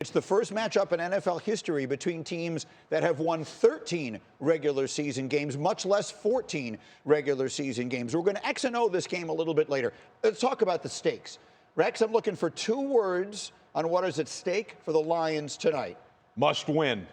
It's the first matchup in NFL history between teams that have won 13 regular season games, much less 14 regular season games. We're going to X and O this game a little bit later. Let's talk about the stakes. Rex, I'm looking for 2 words on what is at stake for the Lions tonight. Must win.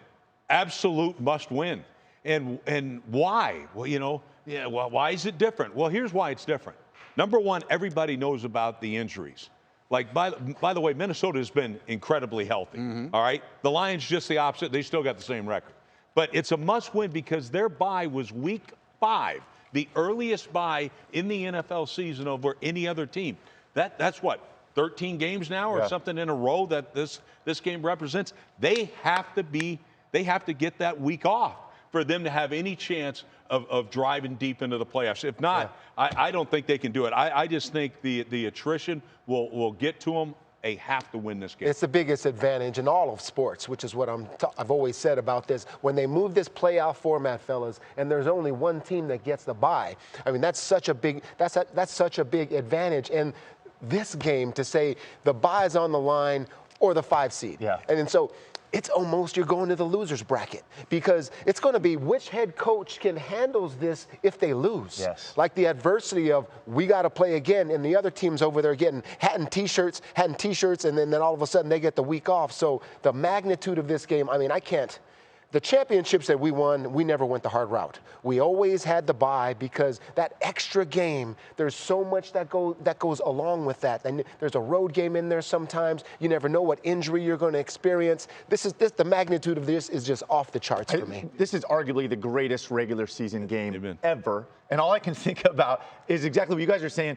Absolute must win. And why? Well, why is it different? Well, here's why it's different. Number one, everybody knows about the injuries. Like, by the way, Minnesota has been incredibly healthy, all right? The Lions just the opposite. They still got the same record. But it's a must-win because their bye was week 5, the earliest bye in the NFL season over any other team. That's what, 13 games now or something in a row that this game represents? They have to get that week off for them to have any chance of driving deep into the playoffs. If not, I don't think they can do it. I just think the attrition will get to them. They have to win this game. It's the biggest advantage in all of sports, which is what I've always said about this. When they move this playoff format, fellas, and there's only one team that gets the bye, I mean, that's such a big advantage. And this game, to say the bye is on the line or the 5 seed. Yeah. And so it's almost you're going to the loser's bracket because it's going to be which head coach can handle this if they lose. Yes. Like the adversity of we got to play again, and the other teams over there getting hat and T-shirts, and then all of a sudden they get the week off. So the magnitude of this game, I mean, I can't. The championships that we won, we never went the hard route. We always had the bye because that extra game, there's so much that goes along with that. And there's a road game in there sometimes. You never know what injury you're going to experience. The magnitude of this is just off the charts for me. This is arguably the greatest regular season game ever. And all I can think about is exactly what you guys are saying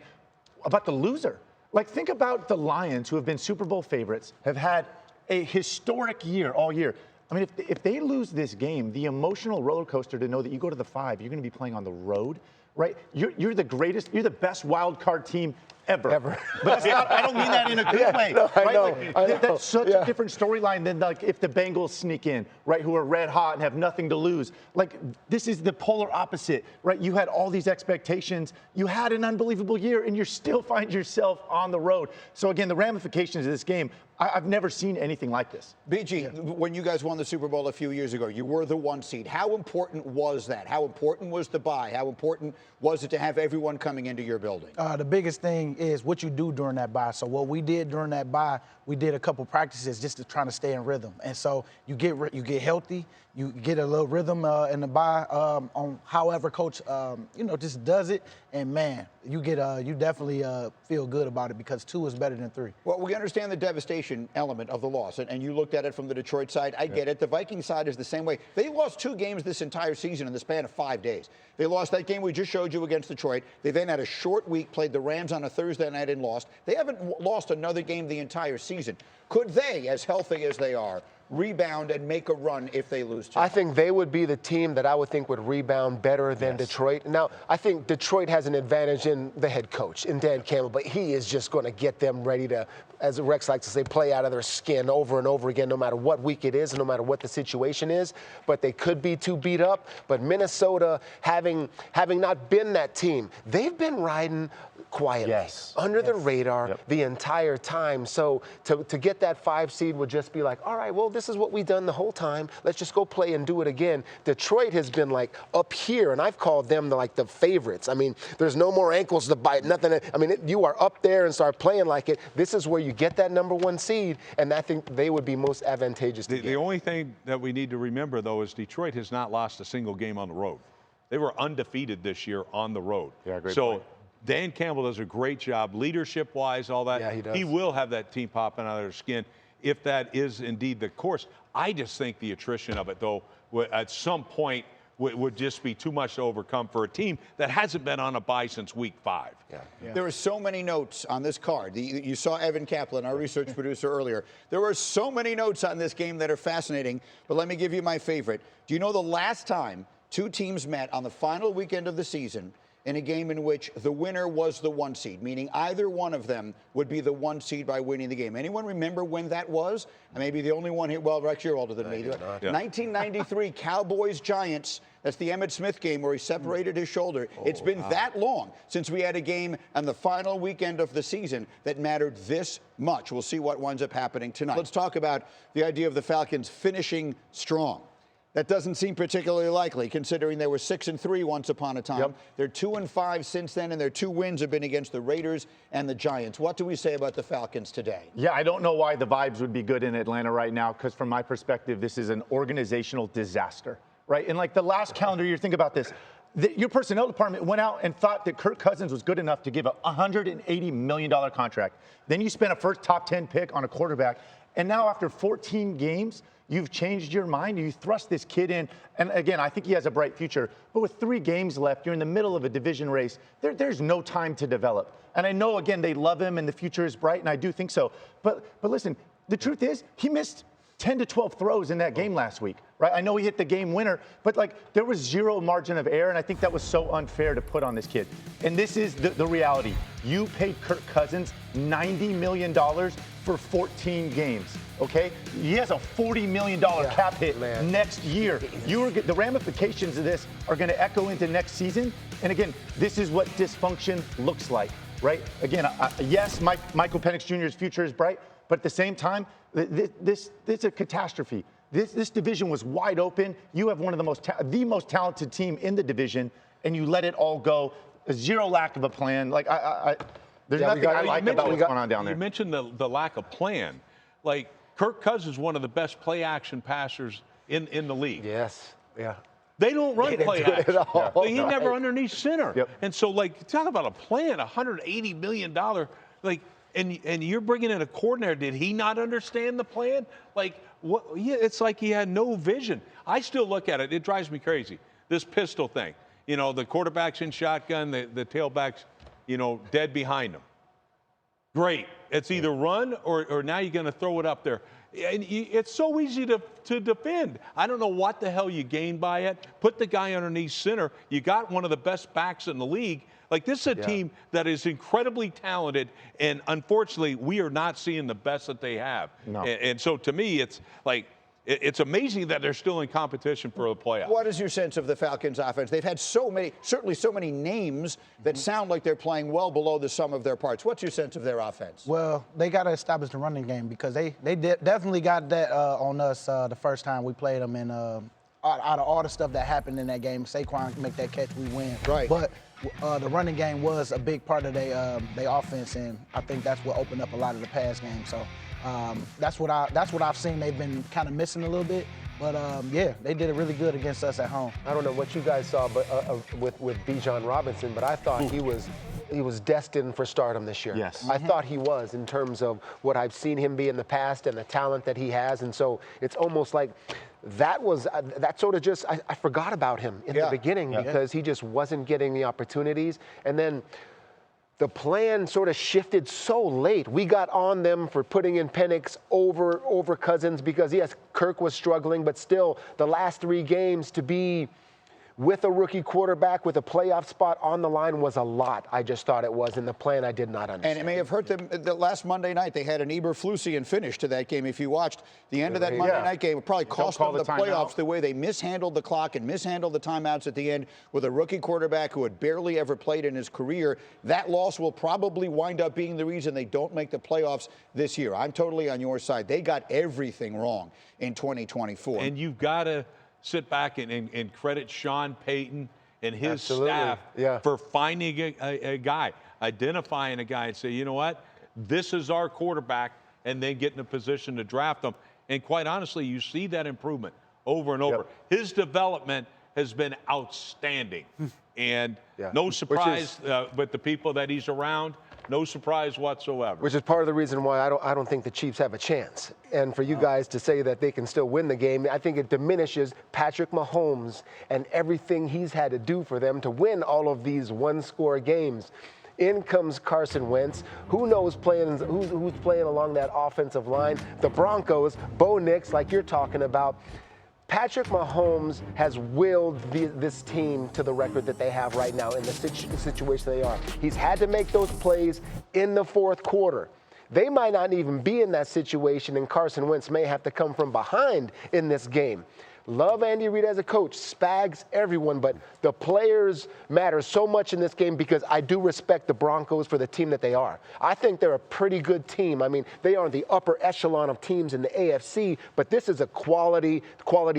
about the loser. Like, think about the Lions, who have been Super Bowl favorites, have had a historic year all year. I mean, if they lose this game, the emotional roller coaster to know that you go to the 5, you're going to be playing on the road, right? You're the greatest, you're the best wild card team ever. But I don't mean that in a good way. No, right? I know. That's such a different storyline than like if the Bengals sneak in, right, who are red hot and have nothing to lose. Like, this is the polar opposite, right? You had all these expectations. You had an unbelievable year, and you still find yourself on the road. So, again, the ramifications of this game, I've never seen anything like this. BG, when you guys won the Super Bowl a few years ago, you were the 1 seed. How important was that? How important was the bye? How important was it to have everyone coming into your building? The biggest thing is what you do during that bye. So what we did during that bye, we did a couple practices just to try to stay in rhythm. And so you get healthy, you get a little rhythm in the bye on however coach just does it. And man, you definitely feel good about it because 2 is better than 3. Well, we understand the devastation element of the loss, and you looked at it from the Detroit side. I get it. The Vikings side is the same way. They lost 2 games this entire season in the span of 5 days. They lost that game we just showed you against Detroit. They then had a short week, played the Rams on a Thursday night and lost. They haven't lost another game the entire season. Could they, as healthy as they are, rebound and make a run if they lose tonight? I think they would be the team that I would think would rebound better than Detroit. Now, I think Detroit has an advantage in the head coach, in Dan Campbell, but he is just going to get them ready to, as Rex likes to say, play out of their skin over and over again, no matter what week it is and no matter what the situation is. But they could be too beat up. But Minnesota, having not been that team, they've been riding quietly under the radar the entire time. So to get that 5 seed would just be like, all right, well, this is what we've done the whole time. Let's just go play and do it again. Detroit has been like up here, and I've called them the favorites. I mean, there's no more ankles to bite, nothing. I mean, you are up there and start playing like it. This is where you get that number 1 seed, and I think they would be most advantageous to get. The only thing that we need to remember, though, is Detroit has not lost a single game on the road. They were undefeated this year on the road. Yeah, great point. Dan Campbell does a great job, leadership-wise, all that. Yeah, he does. He will have that team popping out of their skin if that is indeed the course. I just think the attrition of it, though, at some point would just be too much to overcome for a team that hasn't been on a bye since week 5. There are so many notes on this card. You saw Evan Kaplan, our research producer, earlier. There are so many notes on this game that are fascinating, but let me give you my favorite. Do you know the last time 2 teams met on the final weekend of the season in a game in which the winner was the 1 seed, meaning either one of them would be the 1 seed by winning the game? Anyone remember when that was? I may be the only one here. Well, Rex, you're older than me. 1993, Cowboys-Giants. That's the Emmitt Smith game where he separated his shoulder. It's been that long since we had a game on the final weekend of the season that mattered this much. We'll see what winds up happening tonight. Let's talk about the idea of the Falcons finishing strong. That doesn't seem particularly likely, considering they were 6-3 once upon a time. Yep. They're 2-5 since then, and their 2 wins have been against the Raiders and the Giants. What do we say about the Falcons today? Yeah, I don't know why the vibes would be good in Atlanta right now, because from my perspective, this is an organizational disaster, right? And like the last calendar year, think about this. Your personnel department went out and thought that Kirk Cousins was good enough to give a $180 million contract. Then you spent a first top 10 pick on a quarterback. And now after 14 games, you've changed your mind. You thrust this kid in. And again, I think he has a bright future. But with 3 games left, you're in the middle of a division race. There's no time to develop. And I know, again, they love him and the future is bright, and I do think so. But listen, the truth is, he missed 10 to 12 throws in that game last week, right? I know he hit the game winner, but like there was 0 margin of error, and I think that was so unfair to put on this kid. And this is the reality. You paid Kirk Cousins $90 million for 14 games, okay? He has a $40 million cap hit next year. The ramifications of this are gonna echo into next season. And again, this is what dysfunction looks like, right? Again, yes, Michael Penix Jr.'s future is bright, but at the same time, this is a catastrophe. This division was wide open. You have one of the most talented team in the division, and you let it all go. 0 lack of a plan. Like there's nothing I like about what's going on down there. You mentioned the lack of plan. Like Kirk Cousins is one of the best play-action passers in the league. Yes. Yeah. They don't run play action. He never underneath center. Yep. And so, like, talk about a plan, $180 million. Like, and you're bringing in a coordinator. Did he not understand the plan? Like, what? Yeah, it's like he had no vision. I still look at it. It drives me crazy. This pistol thing. You know, the quarterback's in shotgun, the tailback's, dead behind him. Great. It's either run or now you're going to throw it up there. And it's so easy to defend. I don't know what the hell you gain by it. Put the guy underneath center. You got one of the best backs in the league. Like, this is a team that is incredibly talented, and unfortunately, we are not seeing the best that they have. No. And so, to me, it's like, it's amazing that they're still in competition for the playoffs. What is your sense of the Falcons' offense? They've had certainly so many names that sound like they're playing well below the sum of their parts. What's your sense of their offense? Well, they got to establish the running game because they definitely got that on us the first time we played them. And out of all the stuff that happened in that game, Saquon make that catch, we win. Right. But the running game was a big part of their offense, and I think that's what opened up a lot of the pass game. So that's what I've seen. They've been kind of missing a little bit, but yeah, they did it really good against us at home. I don't know what you guys saw, but with Bijan Robinson, but I thought he was destined for stardom this year. Yes. I thought he was, in terms of what I've seen him be in the past and the talent that he has, and so it's almost like that sort of just I forgot about him in the beginning because he just wasn't getting the opportunities, and then the plan sort of shifted so late. We got on them for putting in Penix over Cousins because, yes, Kirk was struggling, but still the last 3 games to be with a rookie quarterback with a playoff spot on the line was a lot. I just thought it was, and the plan I did not understand. And it may have hurt them. The last Monday night, they had an Eberflusian finish to that game. If you watched the end of that Monday night game, it probably cost them the playoffs the way they mishandled the clock and mishandled the timeouts at the end with a rookie quarterback who had barely ever played in his career. That loss will probably wind up being the reason they don't make the playoffs this year. I'm totally on your side. They got everything wrong in 2024. And you've got to sit back and credit Sean Payton and his staff for finding a guy, identifying a guy and say, you know what, this is our quarterback, and then get in a position to draft them. And quite honestly, you see that improvement over and over. His development has been outstanding. And no surprise with the people that he's around. No surprise whatsoever. Which is part of the reason why I don't think the Chiefs have a chance. And for you guys to say that they can still win the game, I think it diminishes Patrick Mahomes and everything he's had to do for them to win all of these one-score games. In comes Carson Wentz. Who knows who's playing along that offensive line? The Broncos, Bo Nix, like you're talking about. Patrick Mahomes has willed this team to the record that they have right now in the situation they are. He's had to make those plays in the fourth quarter. They might not even be in that situation, and Carson Wentz may have to come from behind in this game. Love Andy Reid as a coach, Spags, everyone, but the players matter so much in this game because I do respect the Broncos for the team that they are. I think they're a pretty good team. I mean, they are the upper echelon of teams in the AFC, but this is a quality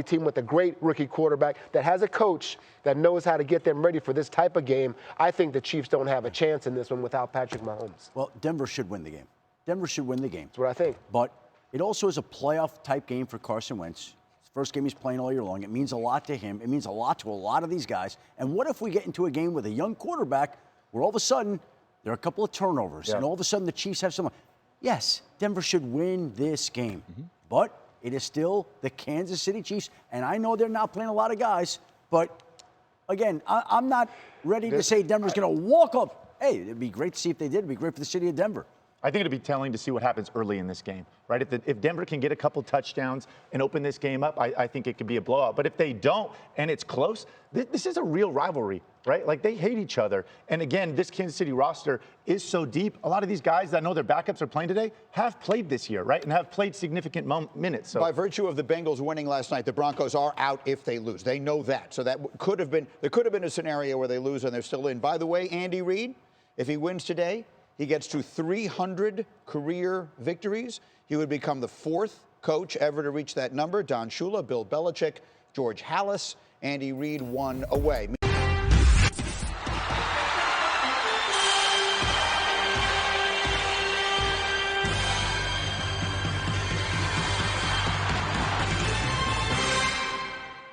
team with a great rookie quarterback that has a coach that knows how to get them ready for this type of game. I think the Chiefs don't have a chance in this one without Patrick Mahomes. Well, Denver should win the game. Denver should win the game. That's what I think. But it also is a playoff-type game for Carson Wentz. It's the first game he's playing all year long. It means a lot to him. It means a lot to a lot of these guys. And what if we get into a game with a young quarterback where all of a sudden there are a couple of turnovers and all of a sudden the Chiefs have someone? Yes, Denver should win this game. But it is still the Kansas City Chiefs. And I know they're not playing a lot of guys, but again, I'm not ready to say Denver's going to walk up. Hey, it'd be great to see if they did. It'd be great for the city of Denver. I think it'll be telling to see what happens early in this game, right? If Denver can get a couple touchdowns and open this game up, I think it could be a blowout. But if they don't and it's close, this is a real rivalry, right? Like, they hate each other. And again, this Kansas City roster is so deep. A lot of these guys that know their backups are playing today have played this year, right? And have played significant minutes. So by virtue of the Bengals winning last night, the Broncos are out if they lose. They know that. So that could have been a scenario where they lose and they're still in. By the way, Andy Reid, if he wins today, he gets to 300 career victories. He would become the 4th coach ever to reach that number. Don Shula, Bill Belichick, George Halas, Andy Reid, 1 away.